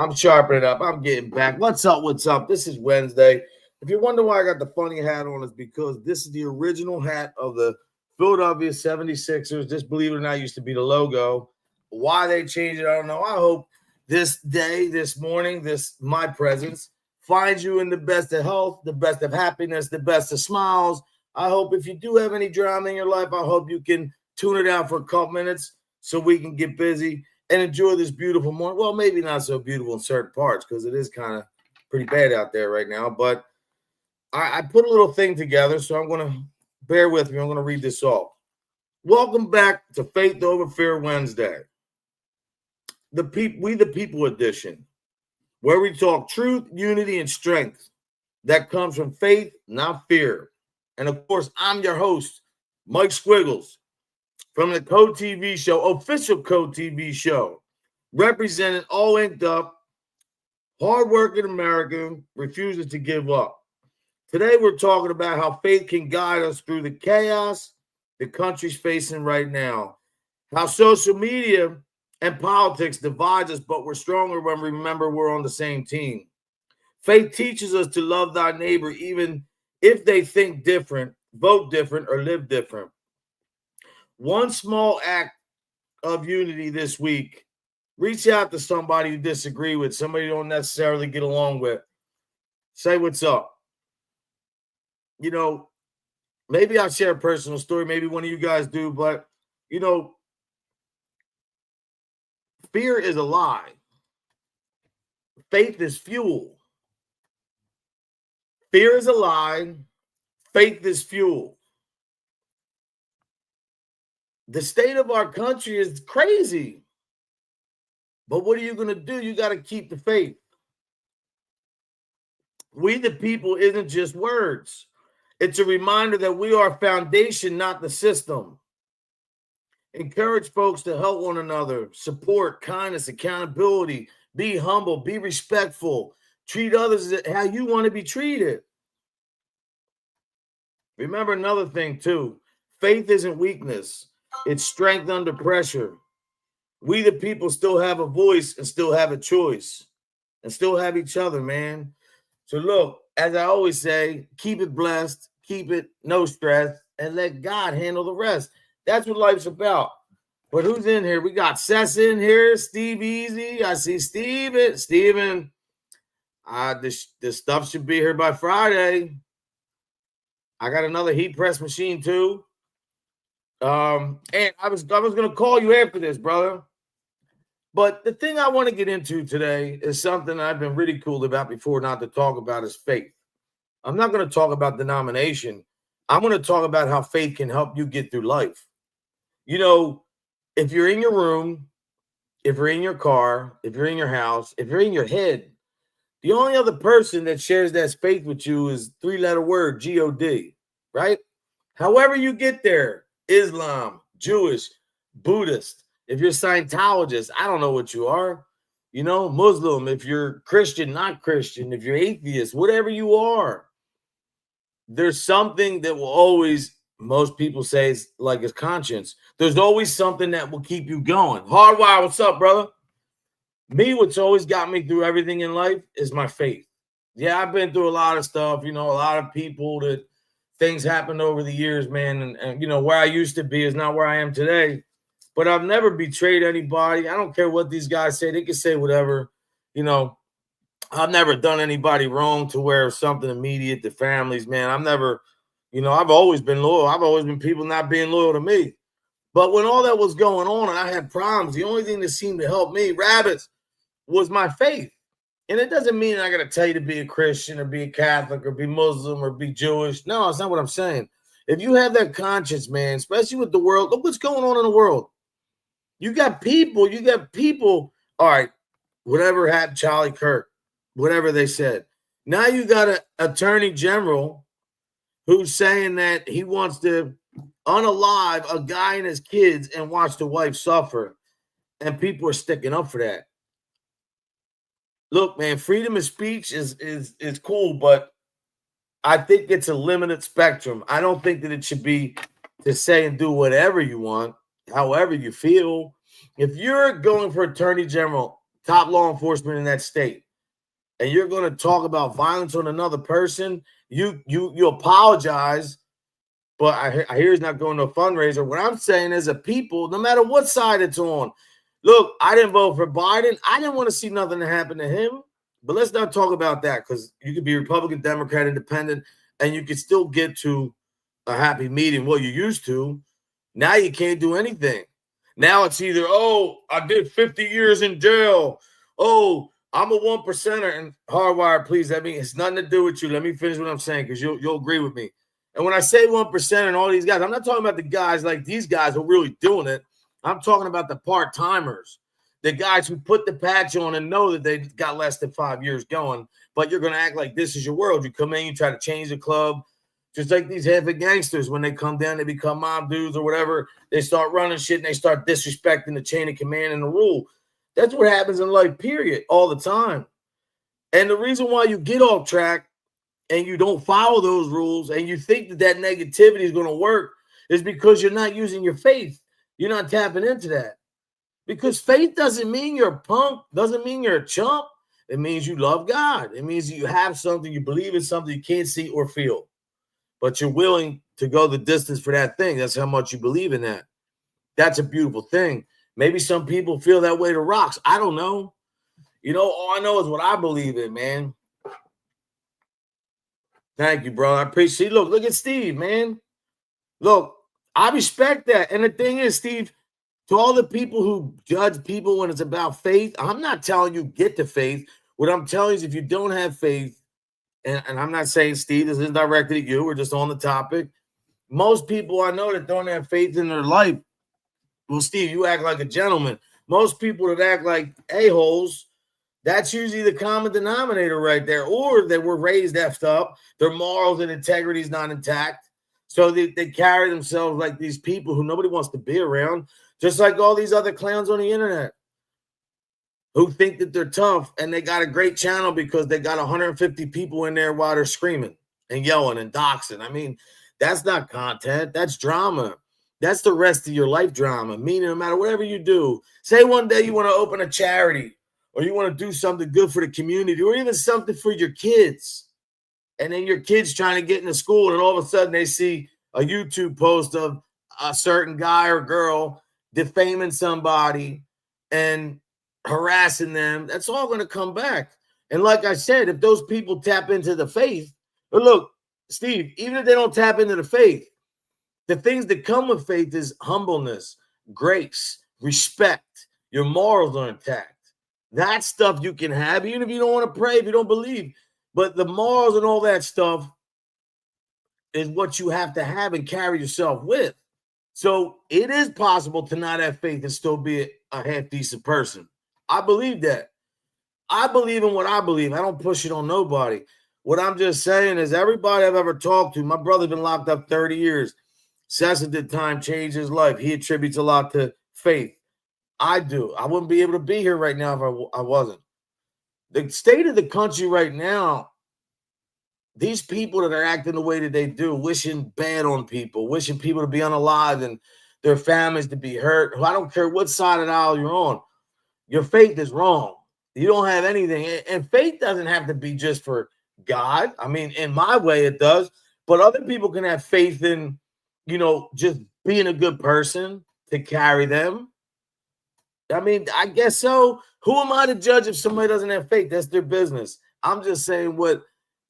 I'm sharpening up. I'm getting back. What's up? What's up? This is Wednesday. If you wonder why I got the funny hat on, it's because this is the original hat of the Philadelphia 76ers. This, believe it or not, used to be the logo. Why they changed it, I don't know. I hope this day, this morning, my presence finds you in the best of health, the best of happiness, the best of smiles. I hope if you do have any drama in your life, I hope you can tune it out for a couple minutes so we can get busy and enjoy this beautiful morning. Well, maybe not so beautiful in certain parts because it is kind of pretty bad out there right now. But I put a little thing together, so I'm going to bear with me. I'm going to read this off. Welcome back to Faith Over Fear Wednesday, We the People edition, where we talk truth, unity, and strength that comes from faith, not fear. And of course, I'm your host, Mike Squiggles, from the Code TV show, official Code TV show, representing all inked up, hardworking American refuses to give up. Today, we're talking about how faith can guide us through the chaos the country's facing right now, how social media and politics divides us, but we're stronger when we remember we're on the same team. Faith teaches us to love thy neighbor, even if they think different, vote different, or live different. One small act of unity this week. Reach out to somebody you disagree with, somebody you don't necessarily get along with. Say what's up. You know, maybe I'll share a personal story. Maybe one of you guys do, but, you know, fear is a lie. Faith is fuel. Fear is a lie. Faith is fuel. The state of our country is crazy. But what are you going to do? You got to keep the faith. We the people isn't just words. It's a reminder that we are foundation, not the system. Encourage folks to help one another, support, kindness, accountability, be humble, be respectful, treat others how you want to be treated. Remember another thing too, faith isn't weakness, it's strength under pressure. We the people still have a voice and still have a choice and still have each other, man. So look, as I always say, keep it blessed, keep it no stress, and let God handle the rest. That's what life's about. But who's in here? We got Sess in here, Steve Easy. I see Steven. This stuff should be here by Friday. I got another heat press machine too. And I was gonna call you after this, brother. But the thing I want to get into today is something I've been ridiculed about before not to talk about is faith. I'm not going to talk about denomination. I'm going to talk about how faith can help you get through life. You know, if you're in your room, if you're in your car, if you're in your house, if you're in your head, the only other person that shares that faith with you is three-letter word, G-O-D, right? However you get there, Islam, Jewish, Buddhist, if you're Scientologist, I don't know what you are, you know, Muslim, if you're Christian, not Christian, if you're atheist, whatever you are, there's something that will always, most people say is like his conscience. There's always something that will keep you going. Hardwire, what's up, brother? Me, what's always got me through everything in life is my faith. Yeah, I've been through a lot of stuff, you know, a lot of people that things happened over the years, man. And you know, where I used to be is not where I am today. But I've never betrayed anybody. I don't care what these guys say. They can say whatever. You know, I've never done anybody wrong to where something immediate to families, man. I've never, you know, I've always been loyal. I've always been people not being loyal to me. But when all that was going on and I had problems, the only thing that seemed to help me, rabbits, was my faith. And it doesn't mean I got to tell you to be a Christian or be a Catholic or be Muslim or be Jewish. No, it's not what I'm saying. If you have that conscience, man, especially with the world, look what's going on in the world. You got people, all right, whatever happened, Charlie Kirk, whatever they said. Now you got an attorney general who's saying that he wants to unalive a guy and his kids and watch the wife suffer. And people are sticking up for that. Look, man, freedom of speech is cool, but I think it's a limited spectrum. I don't think that it should be to say and do whatever you want, however you feel. If you're going for attorney general top law enforcement in that state, and you're going to talk about violence on another person, you apologize, but I hear he's not going to a fundraiser. What I'm saying is, a people, no matter what side it's on, look, I didn't vote for Biden. I didn't want to see nothing to happen to him. But let's not talk about that, because you could be Republican, Democrat, Independent, and you could still get to a happy medium. Well, you used to. Now you can't do anything. Now it's either, oh, I did 50 years in jail. Oh, I'm a 1%er. And Hardwired, please, I mean, it's nothing to do with you. Let me finish what I'm saying, because you'll agree with me. And when I say 1% and all these guys, I'm not talking about the guys like these guys who are really doing it. I'm talking about the part-timers, the guys who put the patch on and know that they got less than 5 years going, but you're going to act like this is your world. You come in, you try to change the club. Just like these heavy gangsters, when they come down, they become mob dudes or whatever. They start running shit and they start disrespecting the chain of command and the rule. That's what happens in life, period, all the time. And the reason why you get off track and you don't follow those rules and you think that negativity is going to work is because you're not using your faith. You're not tapping into that. Because faith doesn't mean you're a punk, doesn't mean you're a chump. It means you love God. It means you have something, you believe in something you can't see or feel, but you're willing to go the distance for that thing. That's how much you believe in that. That's a beautiful thing. Maybe some people feel that way to rocks. I don't know. You know, all I know is what I believe in, man. Thank you, bro. I appreciate it. Look at Steve, man. Look, I respect that. And the thing is, Steve, to all the people who judge people when it's about faith, I'm not telling you get the faith. What I'm telling you is, if you don't have faith, and I'm not saying, Steve, this isn't directed at you, we're just on the topic. Most people I know that don't have faith in their life, well, Steve, you act like a gentleman. Most people that act like a-holes, that's usually the common denominator right there. Or they were raised effed up. Their morals and integrity is not intact. So they carry themselves like these people who nobody wants to be around, just like all these other clowns on the internet who think that they're tough, and they got a great channel because they got 150 people in there while they're screaming and yelling and doxing. I mean, that's not content. That's drama. That's the rest of your life drama. Meaning, no matter whatever you do, say one day you want to open a charity or you want to do something good for the community or even something for your kids. And then your kid's trying to get into school, and all of a sudden they see a YouTube post of a certain guy or girl defaming somebody and harassing them. That's all going to come back. And like I said, if those people tap into the faith, but look, Steve, even if they don't tap into the faith, the things that come with faith is humbleness, grace, respect. Your morals are intact. That stuff you can have, even if you don't want to pray, if you don't believe. But the morals and all that stuff is what you have to have and carry yourself with. So it is possible to not have faith and still be a half-decent person. I believe that. I believe in what I believe. I don't push it on nobody. What I'm just saying is, everybody I've ever talked to, my brother's been locked up 30 years. Cessa did time, changed his life. He attributes a lot to faith. I do. I wouldn't be able to be here right now if I wasn't. The state of the country right now, these people that are acting the way that they do, wishing bad on people, wishing people to be unalive and their families to be hurt. I don't care what side of the aisle you're on. Your faith is wrong. You don't have anything. And faith doesn't have to be just for God. I mean, in my way, it does. But other people can have faith in, just being a good person to carry them. I mean, I guess so. Who am I to judge if somebody doesn't have faith? That's their business. I'm just saying,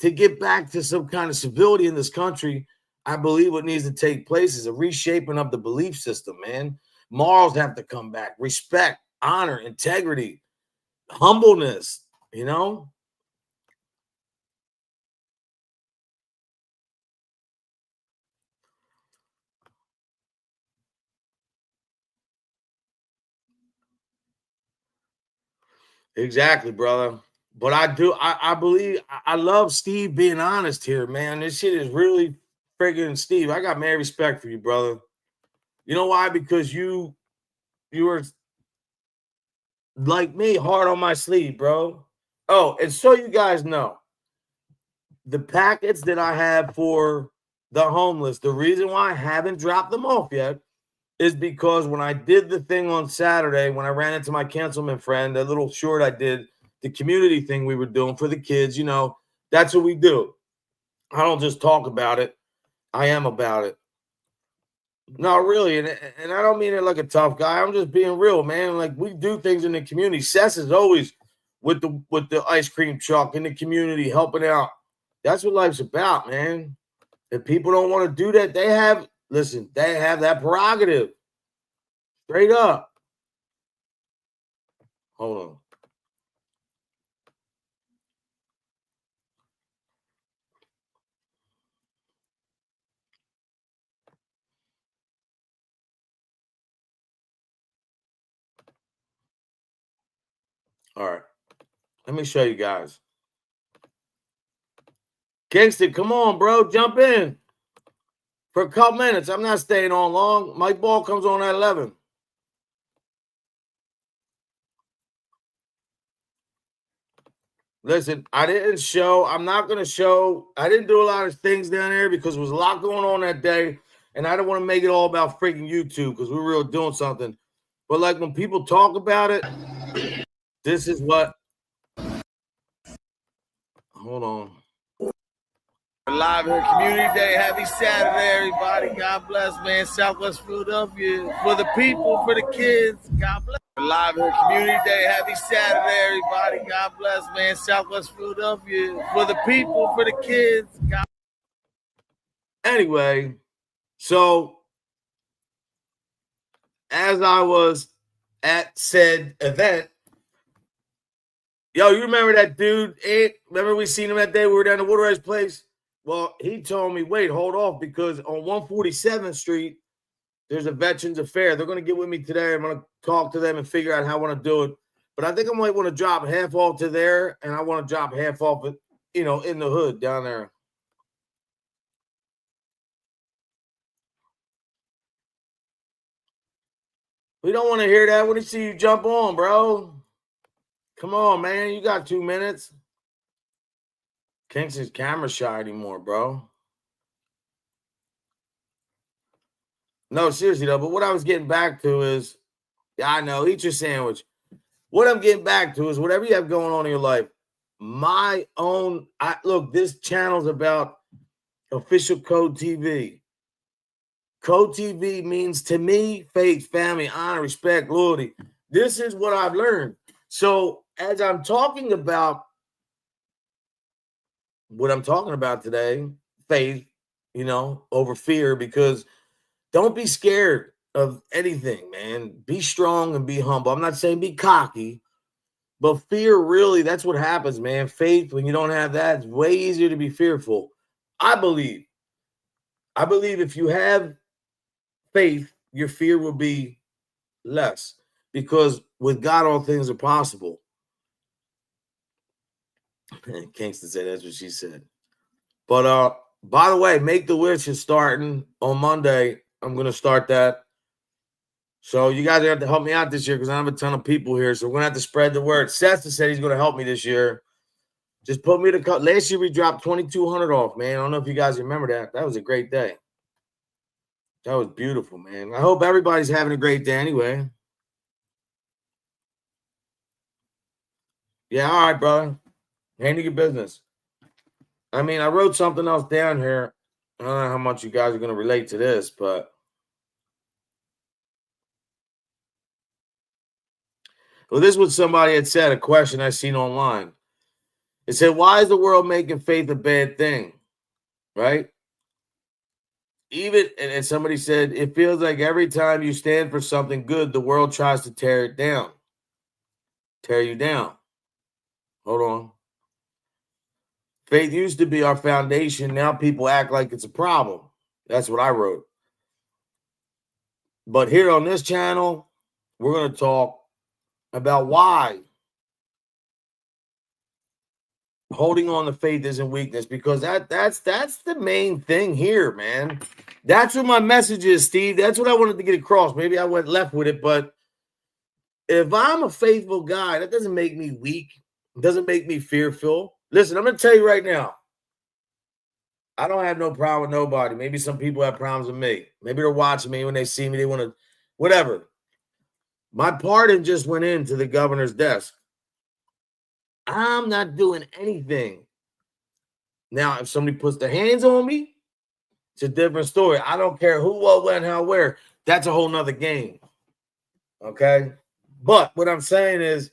to get back to some kind of civility in this country, I believe what needs to take place is a reshaping of the belief system, man. Morals have to come back. Respect, honor, integrity, humbleness, Exactly, brother. But I believe, I love Steve being honest here, man. This shit is really friggin' Steve. I got mad respect for you, brother. You know why? Because you were like me, hard on my sleeve, bro. Oh, and so you guys know, the packets that I have for the homeless, the reason why I haven't dropped them off yet is because when I did the thing on Saturday, when I ran into my councilman friend, the little short I did, the community thing we were doing for the kids, that's what we do. I don't just talk about it. I am about it. No, really, and I don't mean it like a tough guy. I'm just being real, man. Like, we do things in the community. Seth is always with the ice cream truck in the community, helping out. That's what life's about, man. If people don't want to do that, they have that prerogative. Straight up. Hold on. All right. Let me show you guys. Kingston, come on, bro. Jump in for a couple minutes. I'm not staying on long. Mike Ball comes on at 11. Listen, I'm not going to show. I didn't do a lot of things down there because there was a lot going on that day. And I don't want to make it all about freaking YouTube because we're really doing something. But like when people talk about it, this is what. Hold on. Live here, Community Day. Happy Saturday, everybody. God bless, man. Southwest Philadelphia. For the people, for the kids. God bless. Live here, Community Day. Happy Saturday, everybody. God bless, man. Southwest Philadelphia. For the people, for the kids. God. Anyway, so as I was at said event, yo, you remember that dude? Remember we seen him that day? We were down at Woodridge Place. Well, he told me, wait, hold off, because on 147th Street, there's a Veterans Affair. They're going to get with me today. I'm going to talk to them and figure out how I want to do it. But I think I might want to drop half off to there, and I want to drop half off, in the hood down there. We don't want to hear that. When you see you jump on, bro. Come on, man. You got 2 minutes. Kingston's camera shy anymore, bro. No, seriously, though. But what I was getting back to is, I know, eat your sandwich. What I'm getting back to is whatever you have going on in your life, look, this channel's about Official Code TV. Code TV means to me faith, family, honor, respect, loyalty. This is what I've learned. So as I'm talking about what I'm talking about today, faith, over fear, because don't be scared of anything, man. Be strong and be humble. I'm not saying be cocky, but fear, really, that's what happens, man. Faith, when you don't have that, it's way easier to be fearful. I believe if you have faith, your fear will be less, because with God, all things are possible. Kingston said that's what she said. But by the way, Make the Wish is starting on Monday. I'm going to start that. So you guys have to help me out this year because I have a ton of people here. So we're going to have to spread the word. Seth said he's going to help me this year. Just put me to cut. Last year we dropped $2,200 off, man. I don't know if you guys remember that. That was a great day. That was beautiful, man. I hope everybody's having a great day anyway. Yeah, all right, brother. Handle your business. I mean, I wrote something else down here. I don't know how much you guys are going to relate to this, but well, this is what somebody had said, a question I seen online. It said, why is the world making faith a bad thing? Right? And somebody said, it feels like every time you stand for something good, the world tries to tear it down. Tear you down. Hold on. Faith used to be our foundation. Now people act like it's a problem. That's what I wrote. But here on this channel, we're going to talk about why holding on to faith isn't weakness, because that's the main thing here, man. That's what my message is, Steve. That's what I wanted to get across. Maybe I went left with it, but if I'm a faithful guy, that doesn't make me weak. It doesn't make me fearful. Listen, I'm going to tell you right now, I don't have no problem with nobody. Maybe some people have problems with me. Maybe they're watching me when they see me. They want to whatever. My pardon just went into the governor's desk. I'm not doing anything. Now, if somebody puts their hands on me, it's a different story. I don't care who, what, when, how, where. That's a whole nother game. Okay. But what I'm saying is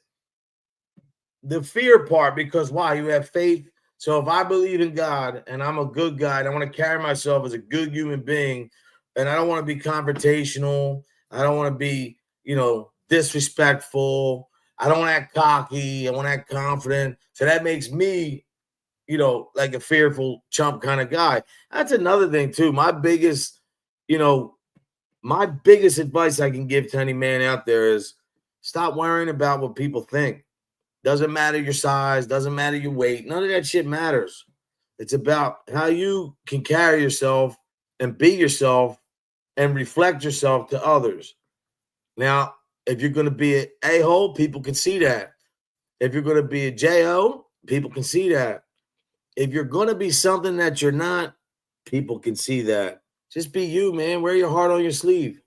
the fear part, because why? You have faith. So if I believe in God and I'm a good guy and I want to carry myself as a good human being, and I don't want to be confrontational, I don't want to be, disrespectful, I don't want to act cocky, I want to act confident. So that makes me, like a fearful chump kind of guy. That's another thing too. You know, my biggest advice I can give to any man out there is stop worrying about what people think. Doesn't matter your size, doesn't matter your weight. None of that shit matters. It's about how you can carry yourself and be yourself and reflect yourself to others. Now, if you're going to be an a-hole, people can see that. If you're going to be a J-O, people can see that. If you're going to be something that you're not, people can see that. Just be you, man. Wear your heart on your sleeve.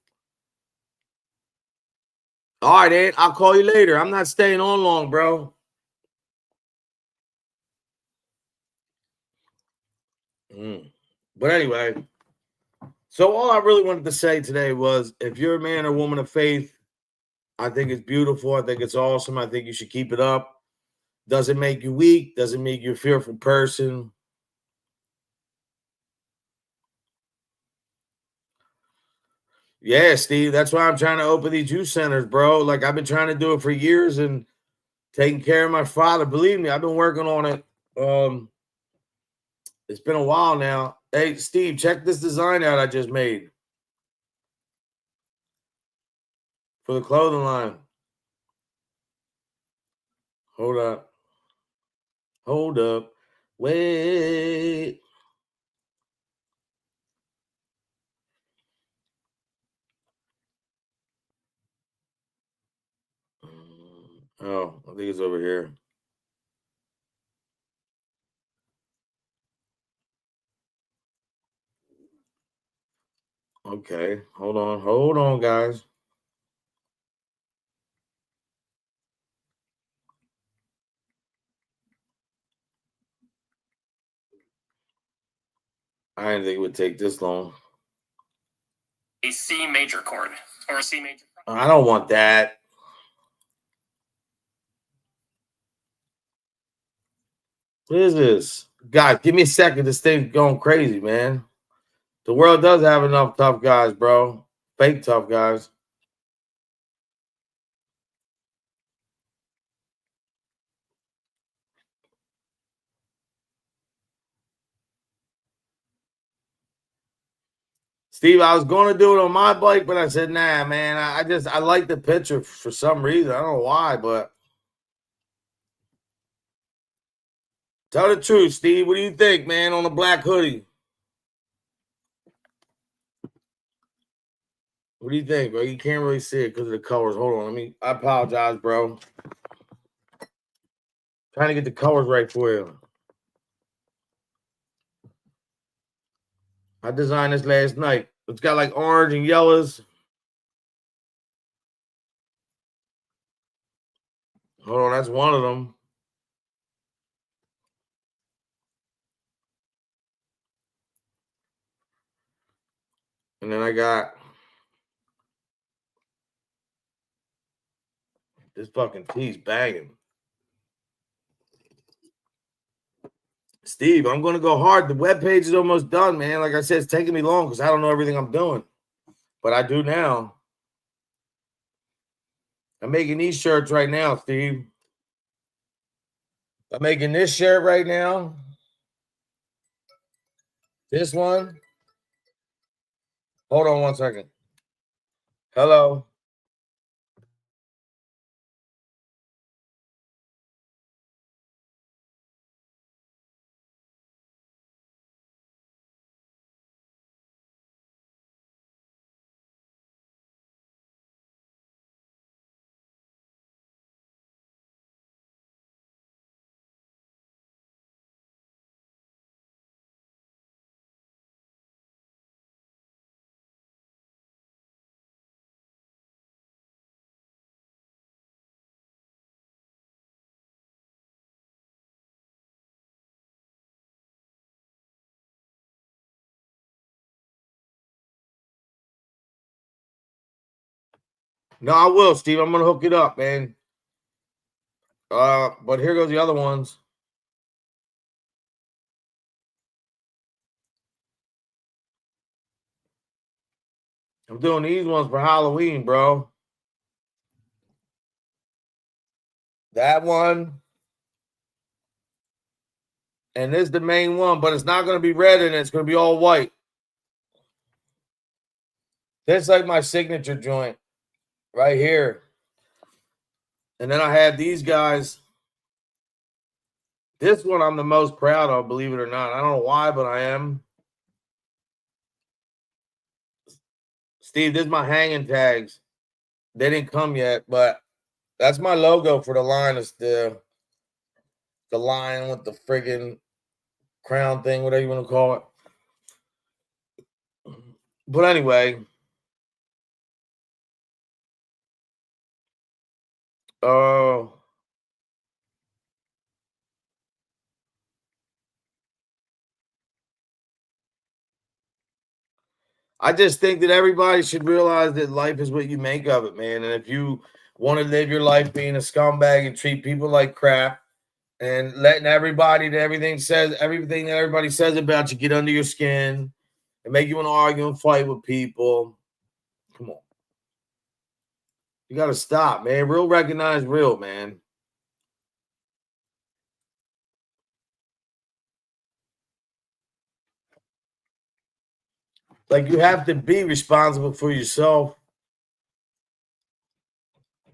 All right, Ed, I'll call you later. I'm not staying on long, bro. But anyway, so all I really wanted to say today was if you're a man or woman of faith, I think it's beautiful. I think it's awesome. I think you should keep it up. Doesn't make you weak, doesn't make you a fearful person. Yeah, Steve, that's why I'm trying to open these youth centers, bro. Like I've been trying to do it for years and taking care of my father. Believe me, I've been working on it. It's been a while now. Hey, Steve, check this design out I just made for the clothing line. Hold up. Hold up. Wait. Oh, I think it's over here. Okay, hold on, guys. I didn't think it would take this long. A C major chord or a C major. I don't want that. What is this? Guys, give me a second. This thing's going crazy, man. The world does have enough tough guys, bro. Fake tough guys. Steve, I was going to do it on my bike, but I said, nah, man. I like the picture for some reason. I don't know why, but tell the truth, Steve. What do you think, man, on the black hoodie? What do you think, bro? You can't really see it because of the colors. Hold on. I apologize, bro. Trying to get the colors right for you. I designed this last night. It's got like orange and yellows. Hold on, that's one of them. And then I got this fucking piece banging. Steve, I'm going to go hard. The webpage is almost done, man. Like I said, it's taking me long because I don't know everything I'm doing. But I do now. I'm making these shirts right now, Steve. I'm making this shirt right now. This one. Hold on one second. Hello. No, I will, Steve. I'm gonna hook it up, man. But here goes the other ones. I'm doing these ones for Halloween, bro. That one. And this is the main one, but it's not going to be red in it. It's going to be all white. This is like my signature joint right here. And then I have these guys. This one I'm the most proud of, believe it or not. I don't know why, but I am. Steve, this is my hanging tags. They didn't come yet, but that's my logo for the line. It's the lion with the friggin' crown thing, whatever you want to call it. But anyway, I just think that everybody should realize that life is what you make of it, man. And if you want to live your life being a scumbag and treat people like crap and letting everybody that everything that everybody says about you get under your skin and make you want to argue and fight with people, come on. You got to stop, man. Real recognize real, man. Like, you have to be responsible for yourself.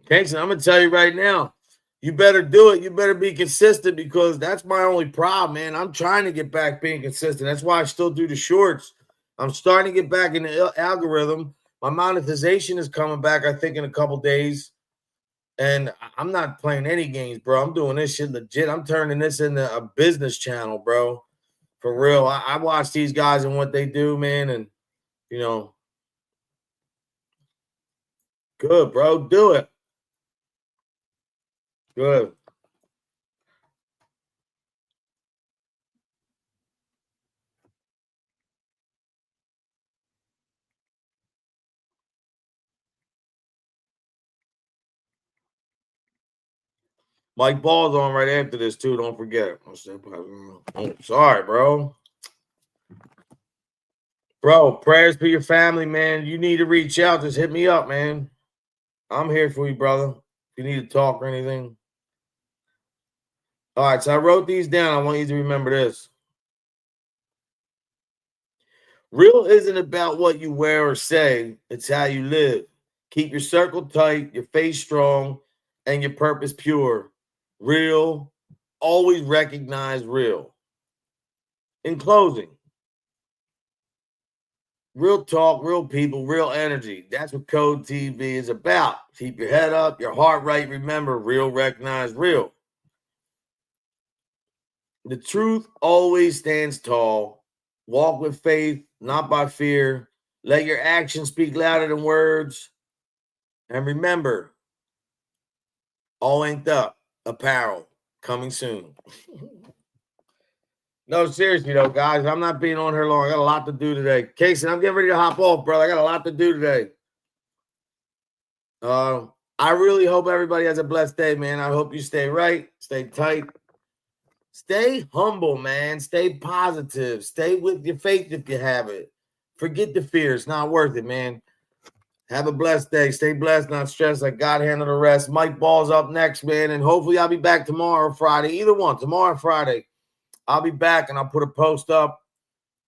Kingston, I'm going to tell you right now, you better do it. You better be consistent, because that's my only problem, man. I'm trying to get back being consistent. That's why I still do the shorts. I'm starting to get back in the algorithm. My monetization is coming back, I think, in a couple days. And I'm not playing any games, bro. I'm doing this shit legit. I'm turning this into a business channel, bro. For real. I watch these guys and what they do, man. And, you know, good, bro. Do it. Good. Mike Ball's on right after this, too. Don't forget. Oh, sorry, bro. Bro, prayers for your family, man. You need to reach out. Just hit me up, man. I'm here for you, brother. If you need to talk or anything. All right, so I wrote these down. I want you to remember this. Real isn't about what you wear or say. It's how you live. Keep your circle tight, your face strong, and your purpose pure. Real. Always recognize real. In closing, real talk, real people, real energy. That's what Code TV is about. Keep your head up, your heart right. Remember, real, recognize real. The truth always stands tall. Walk with faith, not by fear. Let your actions speak louder than words. And remember, all inked up apparel coming soon. No, seriously though, guys, I'm not being on here long. I got a lot to do today. Casey, I'm getting ready to hop off, bro. I got a lot to do today. I really hope everybody has a blessed day, man. I hope you stay right, stay tight, stay humble, man. Stay positive. Stay with your faith if you have it. Forget the fear. It's not worth it, man. Have a blessed day. Stay blessed, not stressed. Like God handle the rest. Mike Ball's up next, man. And hopefully I'll be back tomorrow or Friday. Either one, tomorrow or Friday. I'll be back and I'll put a post up.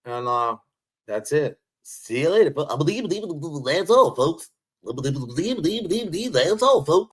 And that's it. See you later. I believe that's all, folks. That's all, folks.